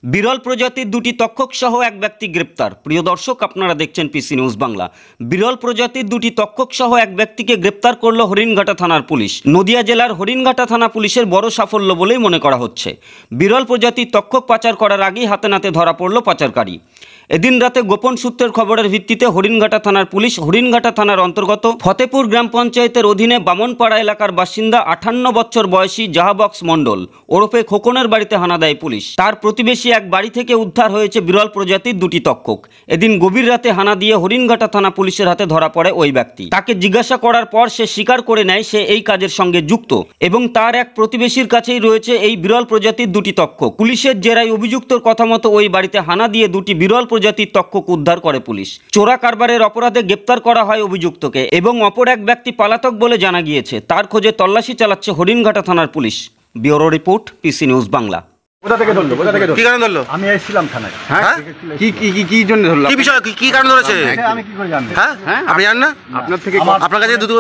বিরল প্রজাতির দুটি তক্ষক সহ এক ব্যক্তি গ্রেপ্তার। প্রিয় দর্শক, আপনারা দেখছেন পিসি নিউজ বাংলা। বিরল প্রজাতির দুটি তক্ষক সহ এক ব্যক্তিকে গ্রেপ্তার করল হরিণঘাটা থানার পুলিশ। নদিয়া জেলার হরিণঘাটা থানা পুলিশের বড় সাফল্য বলেই মনে করা হচ্ছে। বিরল প্রজাতির তক্ষক পাচার করার আগেই হাতে নাতে ধরা পড়ল পাচারকারী। এদিন রাতে গোপন সূত্রের খবরের ভিত্তিতে হরিণঘাটা থানার পুলিশ হরিণঘাটা থানার অন্তর্গত ফতেপুর গ্রাম পঞ্চায়েতের অধীনে বামনপাড়া এলাকার বাসিন্দা 58 বছর বয়সী জাহাবক্স মণ্ডল ওরফে খোকনের বাড়িতে হানা দেয় পুলিশ। তার প্রতিবেশী এক বাড়ি থেকে উদ্ধার হয়েছে বিরল প্রজাতির দুটি তক্ষক। এদিন গভীর রাতে হানা দিয়ে হরিণঘাটা থানা পুলিশের হাতে ধরা পড়ে ওই ব্যক্তি। তাকে জিজ্ঞাসা করার পর সে স্বীকার করে নেয় সে এই কাজের সঙ্গে যুক্ত এবং তার এক প্রতিবেশীর কাছেই রয়েছে এই বিরল প্রজাতির দুটি তক্ষক। পুলিশের জেরায় অভিযুক্তর কথা মতো ওই বাড়িতে হানা দিয়ে দুটি বিরল প্রজাতির তক্ষক উদ্ধার করে পুলিশ। চোরা কারবারের অপরাধে গ্রেপ্তার করা হয় অভিযুক্তকে এবং অপর এক ব্যক্তি পলাতক বলে জানা গিয়েছে। তার খোঁজে তল্লাশি চালাচ্ছে হরিণঘাটা থানার police. Bureau report, PC news Bangla. কোথা থেকে ধরলো? কি কারণে ধরলো? আমি এসেছিলাম থানায়। হ্যাঁ, কি জন্য ধরলো? কি বিষয়, কি কারণে ধরেছে? আমি কি করে জানবো? হ্যাঁ, আপনি জানেন না? আপনার থেকে আপনার কাছে দুটো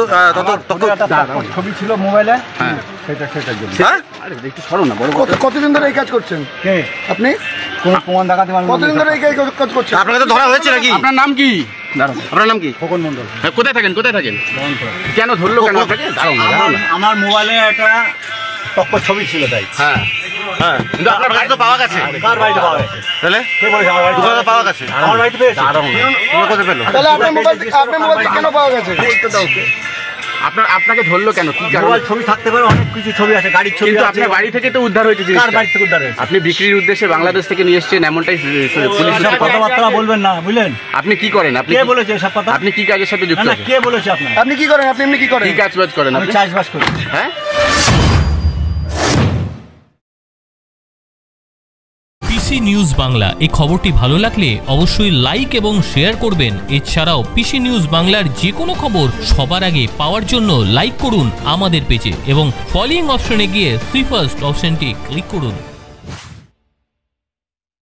ছবি ছিল মোবাইলে। হ্যাঁ, সেটার জন্য। হ্যাঁ, আরে একটু সরো না। বড় কতদিন ধরে এই কাজ করছেন? কে আপনি? কোন প্রমাণ দেখাতে পারবেন? কতদিন ধরে এই কাজ করছেন? আপনার কাছে ধরা হয়েছে নাকি? আপনার নাম কি? আপনার নাম কি? খোকন মণ্ডল। কোথায় থাকেন? কেন ধরলো কেন আপনাকে? আমার মোবাইলে একটা তক্ষক ছবি ছিল, তাই। হ্যাঁ, কিন্তু আপনার বাড়িতে তো পাওয়া গেছে। কার বাড়িতে পাওয়া গেছে? তাহলে কে বলেছে আমার বাড়িতে দোকানে পাওয়া গেছে? আমার বাড়িতে পেয়েছে। কোথায় পেলো? তাহলে আপনার মোবাইল কেন পাওয়া গেছে? আপনাকে ধরলো কেন? কি কারণে? মোবাইল ছবি থাকতে পারে, অনেক কিছু ছবি আছে, গাড়ির ছবি কিন্তু আছে। আপনার বাড়ি থেকে তো উদ্ধার হয়েছে জিনিসটা। কার বাড়ি থেকে উদ্ধার হয়েছে? আপনি বিক্রির উদ্দেশ্যে বাংলাদেশ থেকে নিয়ে এসেছেন, এমনটাই পুলিশ। এসব কথাবার্তা বলবেন না, বুঝলেন? আপনি কি করেন? আপনি কে বলেছে এসব কথা? আপনি কি কাজের সাথে যুক্ত না, আছেন? কে বলেছে আপনার? আপনি কি করেন? আপনি এমনি কি করেন? কি কাজবাজ করেন আমি আপনি? চাষবাস করি। হ্যাঁ, পিসি নিউজ বাংলা এই খবরটি ভালো লাগলে অবশ্যই লাইক এবং শেয়ার করবেন। এছাড়াও পিসি নিউজ বাংলার যে কোনো খবর সবার আগে পাওয়ার জন্য লাইক করুন আমাদের পেজে এবং ফলোইং অপশনে গিয়ে সি ফার্স্ট অপশনটি ক্লিক করুন।